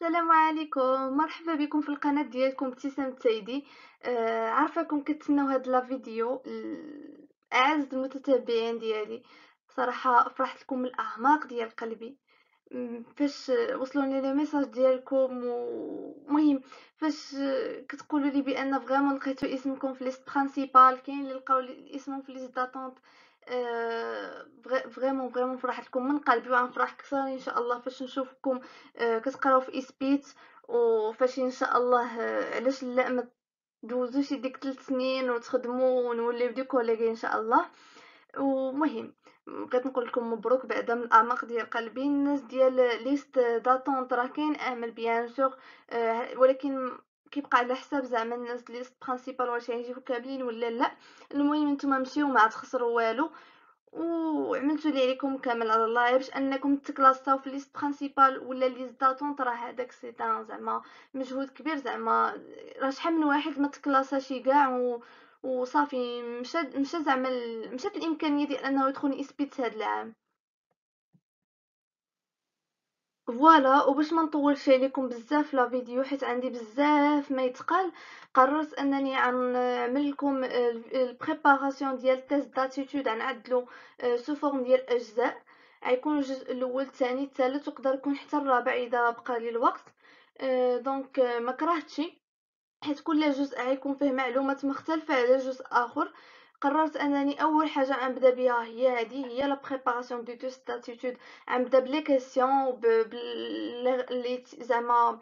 السلام عليكم، مرحبا بكم في القناة ديالكم ابتسام التايدي. عارفاكم كتسناو هاد لا فيديو اعز المتتبعين ديالي. صراحة فرحت لكم من الاعماق ديال قلبي. فاش وصلوني لي ميساج ديالكم ومهم فاش كتقولوا لي بان فريمون لقيتو اسمكم في ليست برينسيپال، كاين اللي لقاو اسمهم في ليست داتونت. فريمون فرحت لكم من قلبي، وغنفرح اكثر ان شاء الله فاش نشوفكم كتقراو في اسبيت. وفاش ان شاء الله علاش لا ما دوزوش ديك 3 سنين وتخدموا ونوليو دي كوليغي ان شاء الله. ومهم بغيت نقول لكم مبروك بعدا من الاعماق ديال قلبي. الناس ديال ليست داتونت راه كاين امل بيان سور، ولكن كيبقى على حساب زعما الناس ليست برينسيپال واش غيجيو كاملين ولا لا. المهم نتوما مشيو ما تخسروا والو، وعملتوا اللي عليكم كامل على الله باش انكم تكلاساو في ليست برينسيپال ولا ليست داتونت. راه هذاك سي زعما مجهود كبير، زعما راه شحال من واحد ما تكلاساش كاع وصافي مشى زعما مشات الامكانيه ديال انه يدخل اسبيت هذا العام. فوالا، وباش ما نطولش عليكم بزاف لا فيديو حيت عندي بزاف ما يتقال، قررت انني نعمل لكم البريباراسيون ديال تيست داتيتود، غنعدلو سو فورم ديال اجزاء. غيكون الجزء الاول الثاني الثالث ويقدر يكون حتى الرابع اذا بقى لي الوقت. دونك ما كرهتش، حيت كل جزء غيكون فيه معلومات مختلفة على جزء آخر. قررت انني اول حاجه غنبدا بها هي لا بريباراسيون دو تيست داتيتود. غنبدا بلي كيسيون لي زعما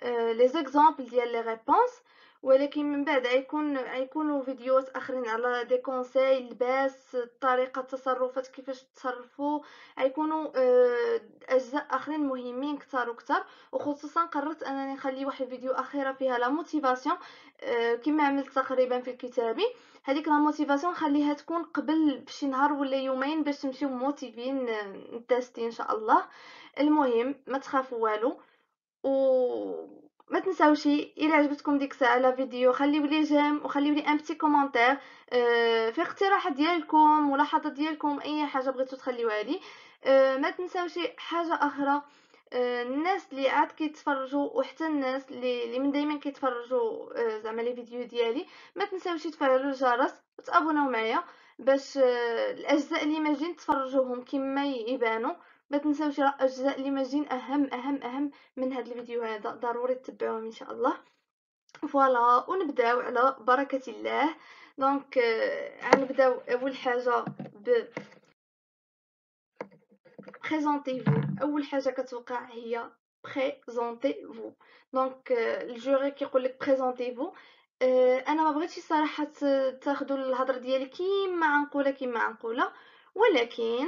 لي زيكزامبل ديال لي ريبونس، ولكن من بعد غيكونوا فيديوهات اخرين على دي كونساي لباس طريقه التصرفات كيفاش تصرفوا. غيكونوا اجزاء اخرين مهمين كتار وكتار. وخصوصا قررت انني نخلي واحد الفيديو اخيره فيها لا موتيفاسيون، كما عملت تقريبا في كتابي. هذيك لا موتيفاسيون خليها تكون قبل بشي نهار ولا يومين باش تمشيو موتيفين نتاستي ان شاء الله. المهم ما تخافوا والو، وما تنساوش الا عجبتكم ديك الساعه لا فيديو خليو لي جيم وخليو لي ان بتي كومونتير في اقتراحات ديالكم، ملاحظات ديالكم، اي حاجه بغيتو تخليوها لي. ما تنساوش حاجه اخرى، الناس اللي عاد كيتفرجوا وحتى الناس اللي من دايما كيتفرجوا زعما لي فيديو ديالي، ما تنساوش تفعلوا الجرس وتابوناو معايا باش الاجزاء اللي ما جين تفرجوهم كما يبانوا. ما تنساوش راه الاجزاء اللي ما جين اهم من هذا الفيديو هذا، ضروري تتبعوهم ان شاء الله. فوالا، ونبداو على بركه الله. دونك غنبداو اول حاجه ب بريزونتيفو. اول حاجه كتوقع هي بريزونتيفو. دونك الجوري كيقول لك بريزونتيفو. انا ما بغيتش صراحه تاخذوا الهضره ديالي كيما عنقوله، ولكن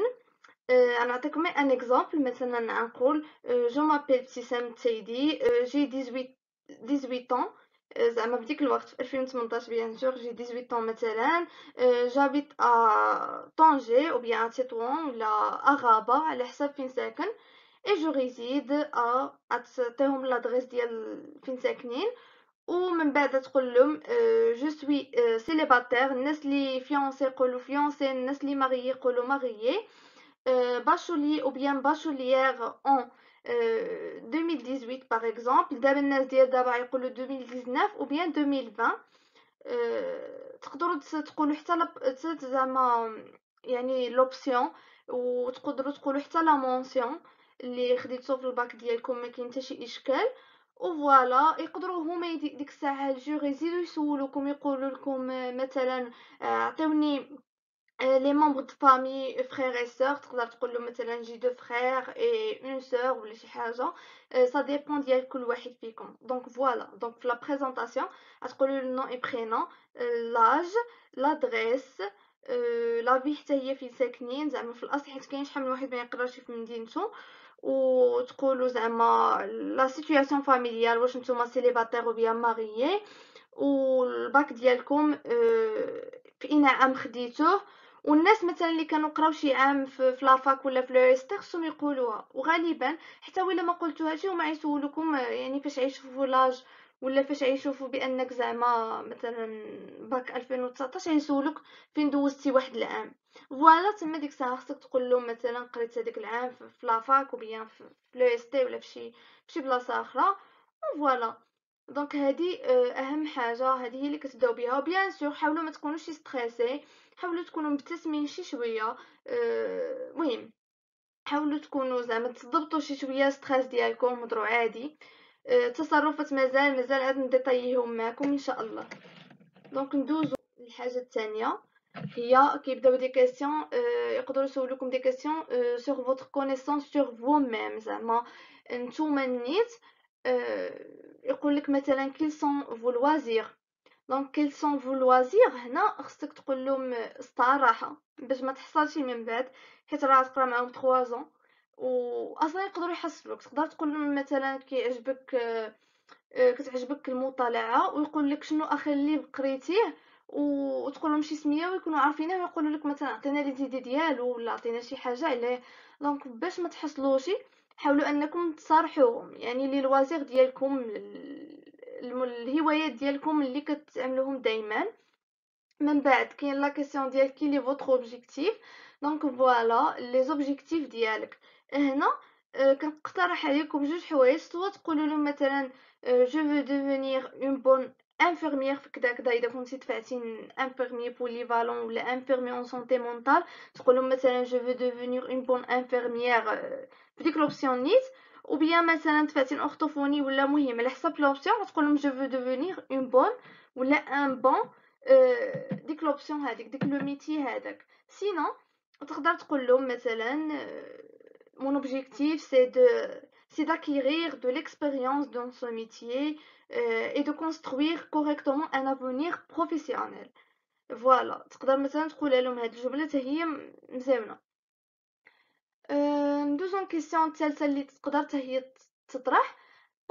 غنعطيكم ان اكزامبل. مثلا نقول جو مابيل ابتسام التايدي، جي 18 طون. زعما بديك الوقت في 2018 بيان سور جي 18 طون مثلا. جابيت ا طنجة او بيان تطوان ولا اغابه على حسب فين ساكن. اي جو ريزيد تعطيهم لادريس ديال فين ساكنين. ومن بعد تقول لهم جو سوي سيليباتير. الناس اللي فيونسي يقولوا فيونسي، الناس اللي ماريي يقولوا ماريي. bachelier ou bien bachelière en 2018 par exemple. دابا الناس ديال دابا يقولوا 2019 ou bien 2020. تقدروا تقولوا حتى زعما يعني لوبسيون، وتقدروا تقولوا حتى لا مونسيون اللي خديتو في الباك ديالكم، ما كاين حتى شي اشكال. وفوالا يقدروا هما ديك الساعه الجوري يزيدوا يسولوكم يقولوا لكم مثلا عطيوني les membres de famille frères et sœurs. تقدر تقول له مثلا j'ai deux frères et une sœur ولا شي حاجه. ça dépend ديال كل واحد فيكم. دونك فوالا، دونك في لا بريزونطاسيون غتقولوا le nom et prénom, l'âge, l'adresse, لا في حتى هي فين ساكنين زعما في الاصل، حيت كاين شحال من واحد ما يقراش في مدينته. وتقولوا زعما لا سيتوياسيون فاميليال، واش نتوما سيليباتير او بيان ماريي. والباك ديالكم في اين عام خديتوه. والناس مثلا اللي كانوا قراو شي عام في لافاك ولا في لوريستي خصهم يقولوها، وغالبا حتى ولا ما قلتوهاش هما يسولوكم يعني فاش يشوفوا لاج ولا فاش غيشوفوا بانك زعما مثلا باك 2019 غيسولوك فين دوزتي واحد العام. فوالا تما ديك الساعه خصك تقول لهم مثلا قريت هذاك العام في لافاك وبيان في لو اس تي ولا في شي بلاصه اخرى. فوالا دونك هادي اهم حاجه، هذه هي اللي كتبداو بها. وبيان سور حاولوا ما تكونوش ستريسي، حاولوا تكونوا مبتسمين شي شويه. مهم حاولوا تكونوا زعما تضبطوا شي شويه ستريس ديالكم، هضروا عادي. التصرفات مازال عاد نديطاييهم معكم ان شاء الله. دونك ندوزو للحاجه الثانيه، هي كيبداو دي كيسيون. يقدروا يسولوكم دي كيسيون سور فوتر كونيسونس سور فو ميم، زعما نتوما النيت. يقول لك مثلا كيل سون فو لوازير. دونك كيل سون فو لوازير، هنا خصك تقول لهم الصراحه باش ما تحصلش من بعد، حيت راه تقرا معاهم 3 زون واصلا يقدروا يحصلوك. تقدر تقول لهم مثلا كيعجبك كتعجبك المطالعه ويقول لك شنو اخر لي قريتيه، وتقول لهم شي سميه ويكونوا عارفينه ويقولوا لك مثلا عطينا لي زيدي ديالو ولا عطينا شي حاجه عليه. دونك باش ما تحصلوش حاولوا انكم تصارحوهم، يعني لي لوازير ديالكم، الهوايات ديالكم اللي كتعملوهم دائما. من بعد كاين لا كيسيون ديال كي لي فوتر اوبجيكتيف. دونك فوالا لي زوبجيكتيف ديالك هنا. كنقترح عليكم جوج حوايج، سوا تقولوا لهم مثلا جو فو ديفينير اون بون انفيرميير في كذا كذا، اذا كنتي دفعتي انفيرمي بوليفالون ولا انفيرمي اون سونتي مونطال تقول لهم مثلا جو فو ديفينير اون بون انفيرميير في ديك لوبسيون نيت. ou bien مثلا دفعتي اورثوفوني ولا مهم على حسب لوبسيون تقول لهم جو فو ديفينير اون بون ولا ان بون ديك لوبسيون هذيك ديك لو ميتي هذاك. سينو تقدر تقول لهم مثلا mon objectif c'est d'acquérir de l'expérience dans ce métier et de construire correctement un avenir professionnel. فوالا تقدر مثلا تقول لهم هاد الجمله حتى هي مزيانه. ندوزو كيسيون الثالثه اللي تقدر حتى هي تطرح: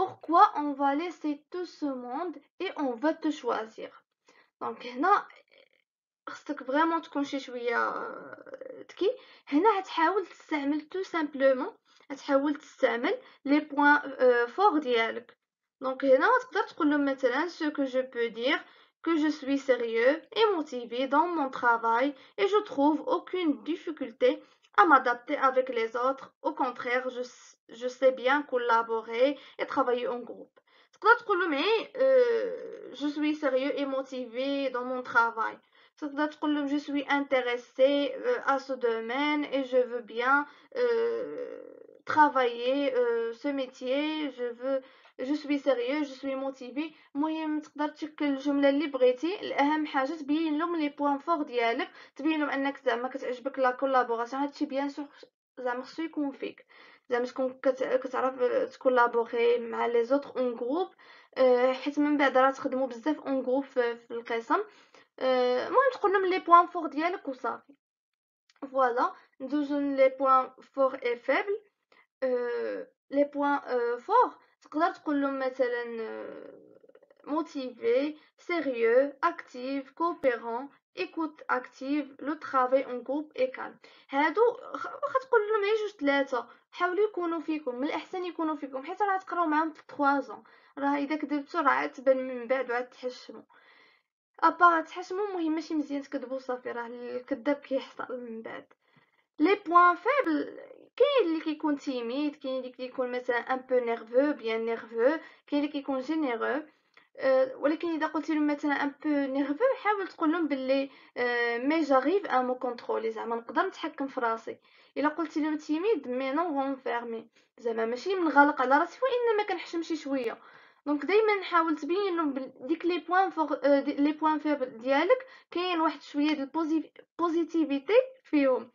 pourquoi on va laisser tout ce monde et on va te choisir. دونك هنا خصك فريمون تكون شي شويه ذكي. هنا غتحاول تستعمل تو سامبلومون، غتحاول تستعمل لي بوين فور ديالك. دونك هنا تقدر تقول لهم مثلا ce que je peux dire que je suis sérieux et motivé dans mon travail et je trouve aucune difficulté à m'adapter avec les autres. Au contraire, je sais bien collaborer et travailler en groupe. تقدر تقول لهم je suis sérieux et motivé dans mon travail. تقدر تقول لهم je suis intéressé à ce domaine et je veux bien travailler ce métier. je suis sérieux je suis motivé. المهم تقدر تشكل الجمله اللي بغيتي. الاهم حاجه تبين لهم لي بوين فور ديالك، تبين لهم انك زعما كتعجبك لا كولابوراسيون. هادشي بيان سور زعما خصو يكون فيك، زعما تكون كتعرف تكولابوري مع لي زوتر اون جروب، حيت من بعد راه تخدموا بزاف اون جروب في القسم. المهم تقول لهم لي بوين فور ديالك وصافي. فوالا ندوزو لي بوين فور اي فيبل. لي بوين فور تقدر تقول لهم مثلا motivé, sérieux, actif, coopérant, écoute active, le travail en groupe et calme. هادو واخا تقول لهم غير جوج ثلاثه حاولوا يكونوا فيكم، من الاحسن يكونوا فيكم حيت راه تقراو معاهم في 3 زون. راه اذا كذبتوا راه تبان من بعد وعاد تحشموا. ابا تحشموا مهم ماشي مزيان تكذبوا صافي، راه الكذاب كيحصل من بعد. لي بوين فيبل كاين اللي كيكون تيميد، كاين اللي كيكون مثلا ان بو نيرفو بيان نيرفو، كاين اللي كيكون جينيرو. ولكن اذا قلت لهم مثلا ان بو نيرفو حاول تقول لهم باللي مي جاريف ا مو كونترولي، زعما نقدر نتحكم في راسي. الا قلت لهم تيميد مي نون فون فيرمي، زعما ماشي منغلق على راسي وانما كنحشم شي شويه. دونك دائما نحاول تبين لهم ديك لي بوين فور لي بوين فيبل ديالك كاين واحد شويه د البوزيتيفيتي فيهم.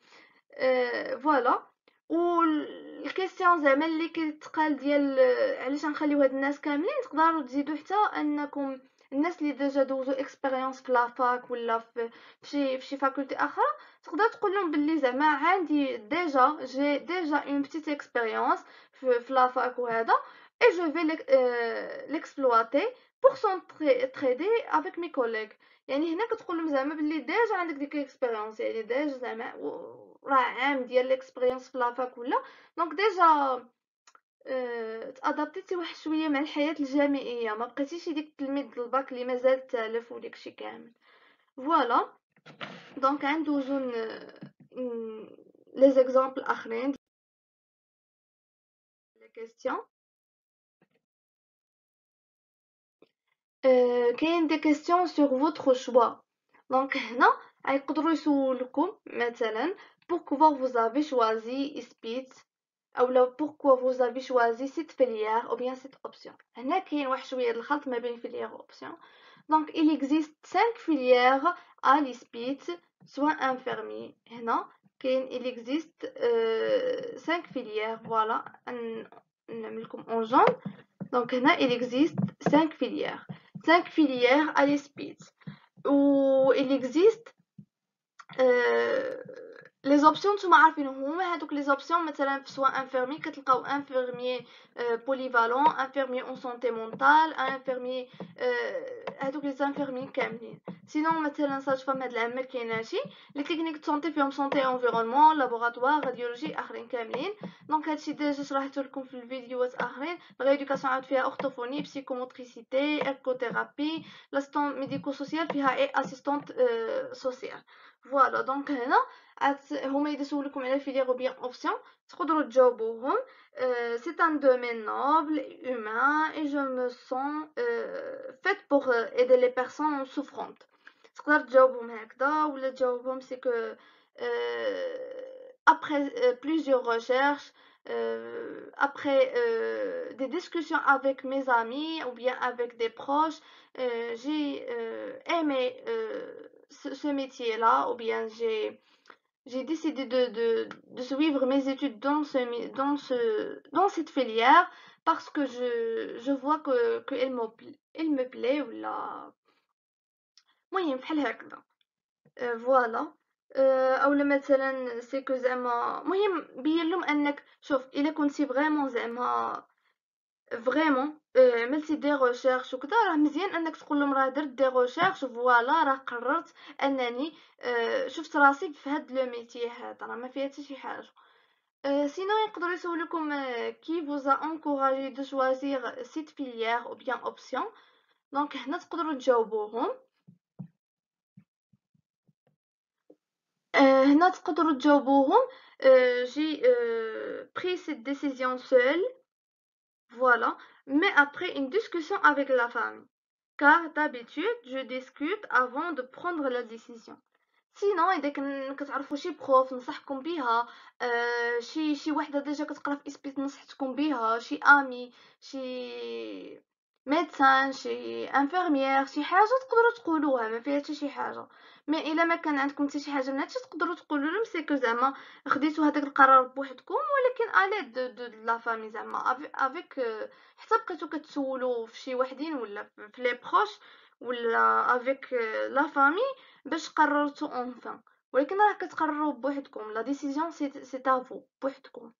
فوالا. والكيسيون زعما اللي كيتقال ديال علاش غنخليو هاد الناس كاملين، تقدروا تزيدوا حتى انكم الناس اللي ديجا دوزو اكسبيريونس في لافاك ولا في شي فاكولتي اخرى، تقدر تقول لهم باللي زعما عندي جي ديجا اون بتيت اكسبيريونس في لافاك وهذا et je vais l'exploiter pour s'entraider avec mes collègues. يعني هنا كتقول لهم زعما باللي ديجا عندك ديك الاكسبيريونس، يعني ديجا زعما راه عام ديال الاكسبيريونس في لافاك ولا دونك ديجا تادابتيتي واحد شويه مع الحياه الجامعيه، ما بقيتيش ديك التلميذ الباك اللي مازال تالف وداكشي كامل. فوالا دونك غندوزو لي زيكزامبل اخرين لي كيسيون. كاين دي كيسيون سور فوتر شوا. دونك هنا غيقدروا يسولوكم مثلا pourquoi vous avez choisi SPIT او لو pourquoi vous avez choisi cette filière ou bien cette option. هنا كاين واحد شويه الخلط ما بين filière و option. Donc il existe 5 filières à l'ISPIT, soit infirmier. هنا كاين il existe 5 filières. Voilà نعملكم en jaune. Donc هنا il existe 5 filières. 5 filières à l'ISPIT. Où il existe لي زوبسيون نتوما عارفينهم هما هادوك لي زوبسيون. مثلا في سوا انفيرمي كتلقاو انفيرمي بوليفالون، انفيرمي اون سونتي مونطال، انفيرمي هادوك لي انفيرمي كاملين. سينون مثلا ساج فام هاد العام ما كايناشي لي كلينيك دو سونتي فيهم سونتي انفيرونمون، لابوغاتوار، راديولوجي اخرين كاملين. دونك هادشي ديجا شرحت لكم في الفيديوهات اخرين. ريدوكاسيون عاد فيها اورتوفوني، بسيكوموتريسيتي، ايكوثيرابي، لاستون ميديكو سوسيال فيها اي اسيستونت سوسيال. فوالا دونك هنا هما يدسولكم على فيليير او بيان اوبسيون تقدروا تجاوبوهم. c'est un domaine noble, humain et je me sens faite pour aider les personnes souffrantes. تقدر تجاوبهم هكذا ولا تجاوبهم c'est que après plusieurs recherches, après des discussions avec mes amis ou bien avec des proches, j'ai aimé ce métier-là, ou bien j'ai décidé de suivre mes études dans cette filière parce que je vois que elle me plaît ولا المهم بحال هكذا. فوالا اولا مثلا سي كو زعما مهم بين لهم انك شوف الا كنتي فريمون زعما فريمون عملتي دي ريشيرش وكذا، راه مزيان انك تقول لهم راه درت دي ريشيرش فوالا راه قررت انني شفت راسي في هاد لو ميتي هذا، راه ما فيها حتى شي حاجه. سينو يقدروا يسولوكم كي فوزا انكوراجي دو شوازير سيت فيليير او بيان اوبسيون. دونك هنا تقدروا تجاوبوهم. هنا تقدروا تجاوبوهم j'ai pris cette décision seule. Voilà, mais après une discussion avec la famille. Car d'habitude, je discute avant de prendre la décision. سينو اذا كتعرفوا شي بروف نصحكم بها، شي وحده ديجا كتقرا في اسبيت نصحتكم بها، شي امي، شي ميدسان، شي انفيرميير، شي حاجه تقدروا تقولوها ما فيها حتى شي حاجه. ما الا ما كان عندكم حتى شي حاجه من هادشي تقدروا تقولوا لهم سي كو زعما خديتوا هذاك القرار بوحدكم، ولكن الي دو لا فامي زعما افيك حتى بقيتو كتسولوا في شي وحدين ولا في لي بروش ولا افيك لا فامي باش قررتو اونفان. ولكن راه كتقرروا بوحدكم، لا ديسيزيون سي تافو بوحدكم.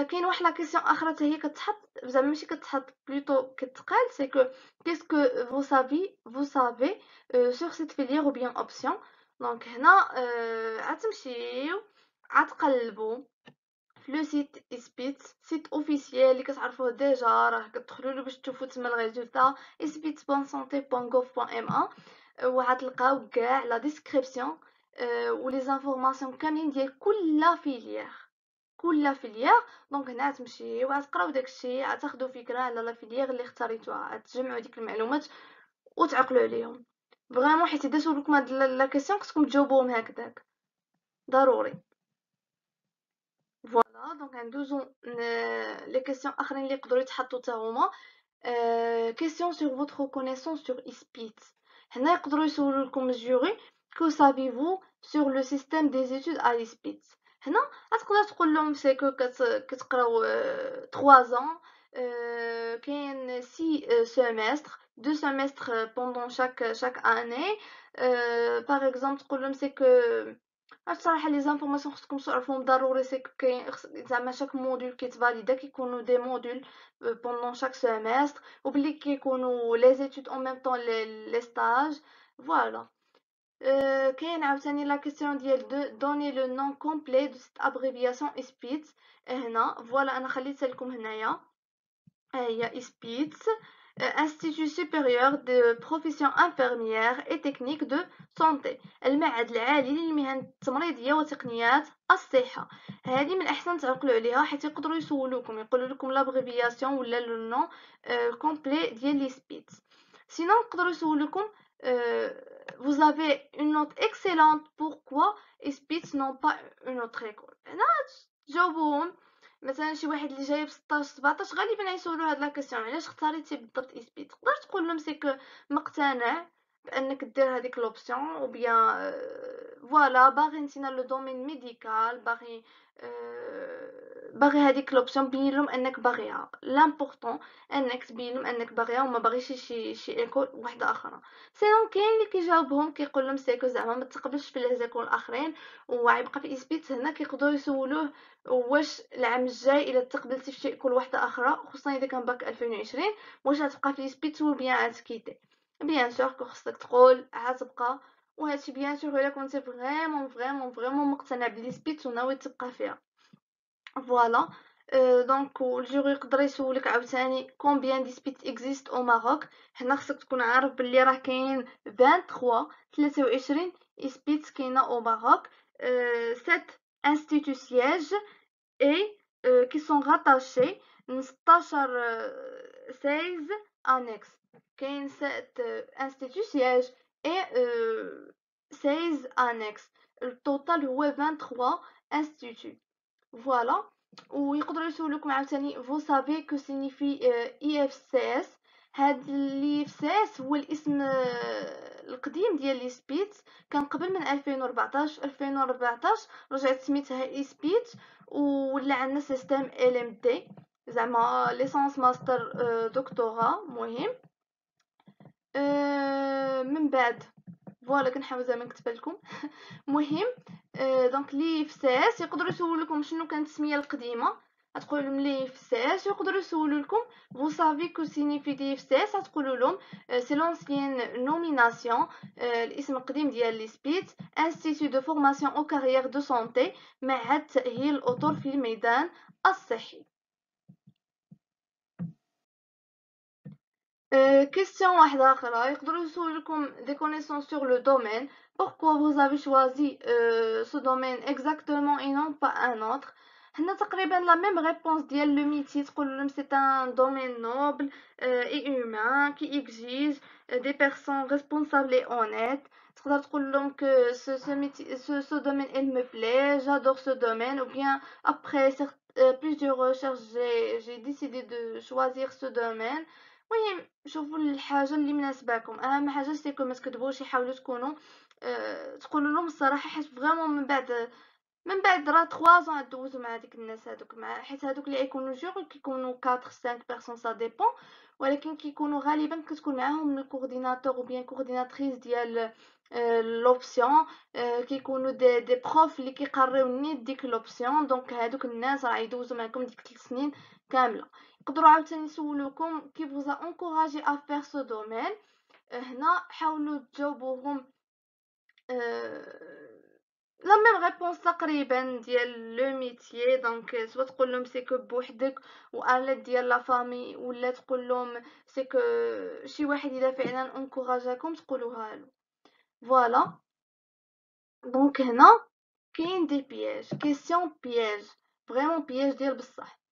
كاين واحد لا كيسيون اخرى حتى هي كتحط زعما ماشي كتحط بلوتو كتقال سي كو كيسكو vous savez sur cette filière ou bien option. دونك هنا غتمشيو غتقلبوا في لو سيت اسبيت، سيت اوفيسيال اللي كتعرفوه ديجا، راه كتدخلوا له باش تشوفوا تما الريزولطا spit.santé.gov.ma وغتلقاو كاع لا ديسكريبسيون ولي زانفورماسيون كاملين ديال كل فيليير. دونك هنا تمشيو وغتقراو داكشي، غتاخدوا فكره على لا فيليير اللي اختاريتوها، غتجمعوا ديك المعلومات وتعقلوا عليهم فريمون. حيت اذا سولوكم هاد لا كيسيون خصكم تجاوبوهم هكذاك ضروري. فوالا دونك غندوزو لي كيسيون اخرين اللي يقدروا يتحطوا حتى هما. كيسيون سور فوتر كونيسونس سور اسبيت. هنا يقدروا يسولوا لكم الجوري كو سافيفو سور لو سيستيم دي زيتود ا اسبيت. هنا غتقدر تقول لهم سي كو كتقراو 3 ans، كاين 6 سيمستر، 2 سيمستر بوندون chaque année. باغ اكزومبل تقول لهم سي كو الصراحه لي زانفورماسيون خصكم تعرفوهم ضروري، سي كاين زعما شاك موديل كيتفاليدا كيكونوا دي موديل بوندون شاك سيمستر، وبلي كيكونوا لي زيتود اون ميم طون لي ستاج. فوالا كاين عاوتاني لا كيسيون ديال donner le nom complet de cette abréviation ISPITS. هنا فوالا انا خليتها لكم هنايا، هي ISPITS Institut supérieur de profession infirmière et technique de santé، المعهد العالي للمهن التمريضية وتقنيات الصحة. هذه من الأحسن تعقلوا عليها حيت يقدروا يسولوكم يقولوا لكم لابغيبياسيون ولا لو نون كومبلي ديال لي سبيتس. سينون يقدروا يسولوكم vous avez une note excellente, pourquoi ISPITS n'ont pas une autre école. هنا تجاوبوهم مثلا شي واحد اللي جايب 16 17 غالبا غيسولو هاد لا كيسيون علاش اختاريتي بالضبط اسبيت. تقدر تقول لهم سي كو مقتنع بانك دير هذيك لوبسيون او بيان فوالا باغي نتينا لو دومين ميديكال باغي هذيك لوبسيون بين لهم انك باغيها. لامبورطون انك تبين لهم انك باغيها وما باغيش شي ايكول واحده اخرى. سينون كاين اللي كيجاوبهم كيقول لهم سيكو زعما ما تقبلش في لي زيكول الاخرين وغيبقى في اسبيت. هنا كيقدروا يسولوه واش العام الجاي الا تقبلتي في شي كل واحده اخرى خصوصا اذا كان باك 2020 واش غتبقى في سبيت و بيان غتكيتي. بيان سور خصك تقول غتبقى، وهادشي بيان سور الا كنتي فريمون مقتنع بلي سبيت وناوي تبقى فيها. فوالا دونك الجوري يقدر يسولك عاوتاني كومبيان دي سبيت اكزيست او ماروك. هنا خصك تكون عارف بلي راه كاين 23 سبيت كاينه او ماروك. 7 انستيتو سياج et qui sont rattachés 16 annexes. كاين 7 instituts sièges et 16 annexes. التوتال هو 23 instituts. Voilà. ويقدروا يسولوكم عاوتاني vous savez que signifie IFCS. هاد IFCS هو الاسم القديم ديال لي سبيت، كان قبل من 2014 رجعت سميتها إسبيت ولا عندنا سيستم LMD زعما ليسانس ماستر دكتوراه. مهم من بعد فوالا كنحاول زعما نكتب لكم. مهم دونك لي فساس يقدروا يسولوكم شنو كانت السميه القديمه، غتقولوا لهم لي فساس. يقدروا يسولوا لكم vous savez que signifie لي فساس، غتقولوا لهم سي لونسيين نوميناسيون الاسم القديم ديال لي سبيت انستيتو دو فورماسيون او كارير دو سونتي، معهد تاهيل الاطر في الميدان الصحي. question واحدة أخرى يقدروا يسولوكم des connaissances sur le domaine. Pourquoi vous avez choisi ce domaine exactement et non pas un autre. هنا تقريبا la même réponse ديال le métier. تقول لهم c'est un domaine noble et humain qui exige des personnes responsables et honnêtes. تقدر تقول لهم que ce domaine il me plaît, j'adore ce domaine, ou bien après plusieurs recherches j'ai décidé de choisir ce domaine. المهم شوفوا الحاجه اللي مناسباكم. اهم حاجه سيكو ما تكذبوش، يحاولوا تكونوا تقولوا لهم الصراحه، حيت فريمون من بعد راه 3 ans دوزو مع ديك الناس هذوك، مع حيت هذوك اللي يكونوا جور كيكونوا 4 5 بيرسون سا ديبون، ولكن كيكونوا غالبا كتكون معاهم الكورديناتور او بيان كورديناتريس ديال لوبسيون، كيكونوا دي بروف اللي كيقريو نيت ديك لوبسيون. دونك هذوك الناس راه يدوزوا معكم ديك 3 سنين كامله. يقدروا عاوتاني يسولوكم كي فوزا انكوراجي ا فير سو دومين. هنا حاولوا تجاوبوهم لا ميم ريبونس تقريبا ديال لو ميتيي. دونك سوا تقول لهم سي كو بوحدك والات ديال لا فامي، ولا تقول لهم سي كو شي واحد اذا فعلا انكوراجاكم تقولوها له. فوالا دونك هنا كاين دي بياج، كيسيون بياج فريمون بياج ديال بصح.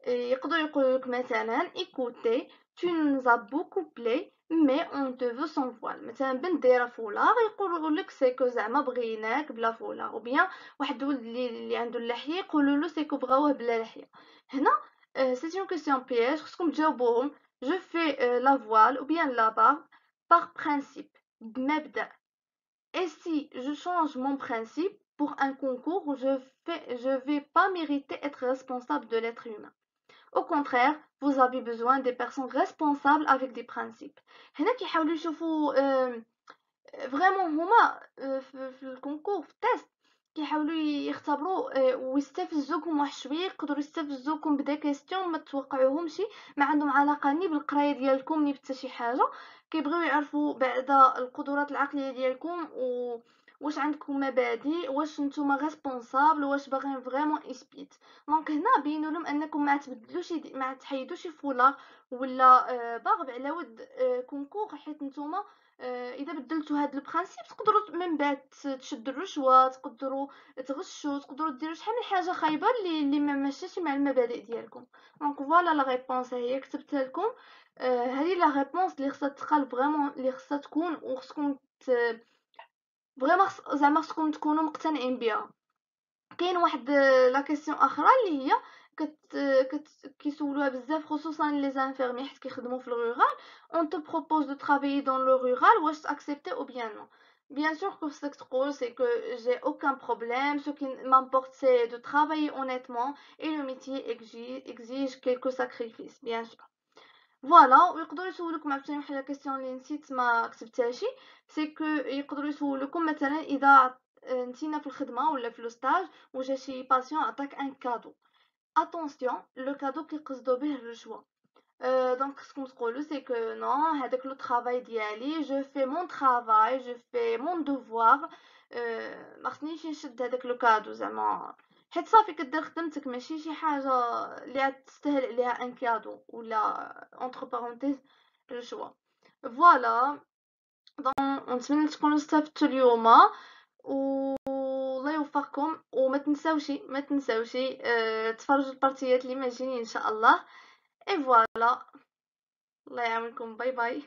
يقدروا يقولوا لك مثلا écoutez tu nous as beaucoup plu mais on te veut sans voile. مثلا بنت دايره فولار يقولوا لك سيكو زعما بغيناك بلا فولار، او بيان واحد الولد اللي عنده اللحيه يقولوا له سيكو بغاوه بلا لحيه. هنا سي اون كيسيون بياج، خصكم تجاوبوهم je fais la voile ou bien la barbe par principe بمبدأ. Et si je change mon principe pour un concours, je vais pas mériter être responsable de l'être humain. Au contraire, vous avez besoin des personnes responsables avec des principes. هنا كيحاولوا يشوفوا فريمون هما في الكونكور في التيست كيحاولوا يختبروا ويستفزوكم واحد شويه، يقدروا يستفزوكم بدا كيستيون ما تتوقعوهمش، ما عندهم علاقه ني بالقرايه ديالكم ني بتا شي حاجه. كيبغيو يعرفوا بعدا القدرات العقليه ديالكم و واش عندكم مبادئ، واش نتوما ريسبونسابل، واش باغيين فريمون اثبات. دونك هنا بينوا لهم انكم ما تبدلوش ما تحيدوش فولا ولا باغ على ود كونكور، حيت نتوما اذا بدلتوا هاد لو برينسيپ تقدروا من بعد تشدوا الرشوه، تقدروا تغشوا، تقدروا ديروا شحال من حاجه خايبه اللي ما ماشيش مع المبادئ ديالكم. دونك فوالا لا ريبونس هي كتبتها لكم. هذه لا ريبونس اللي خصها تقال فريمون، اللي خصها تكون وخصكم فريمون زعما خصكم تكونوا مقتنعين بها. كاين واحد لا كيسيون اخرى اللي هي كيسولوها بزاف خصوصا لي زانفيرمي حيت كيخدموا في الرورال. on te propose de travailler dans le rural, واش accepter ou bien non. Bien sûr que ce que تقول c'est que j'ai aucun problème, ce qui m'importe c'est de travailler honnêtement et le métier exige quelques sacrifices bien sûr. فوالا. ويقدروا يسولوكم عاوتاني واحد لا كيسيون اللي نسيت ما كتبتهاش، سي كو يقدروا يسولوكم مثلا اذا نتينا في الخدمه ولا في لو ستاج وجا شي باسيون عطاك ان كادو. اتونسيون لو كادو كيقصدوا به الرشوه. دونك خصكم تقولوا سي كو نو هذاك لو طرافاي ديالي، جو في مون طرافاي، جو في مون دوفوار، ما خصنيش نشد هذاك لو كادو زعما حيت صافي كدير خدمتك، ماشي شي حاجه اللي تستاهل عليها ان كادو ولا اونتر بارونتيز رشوه. فوالا. نتمنى تكونوا استفدتوا اليوم والله يوفقكم. وما تنساوش تفرجوا البارتيات اللي ماجيين ان شاء الله. اي فوالا. الله يعاونكم. باي باي.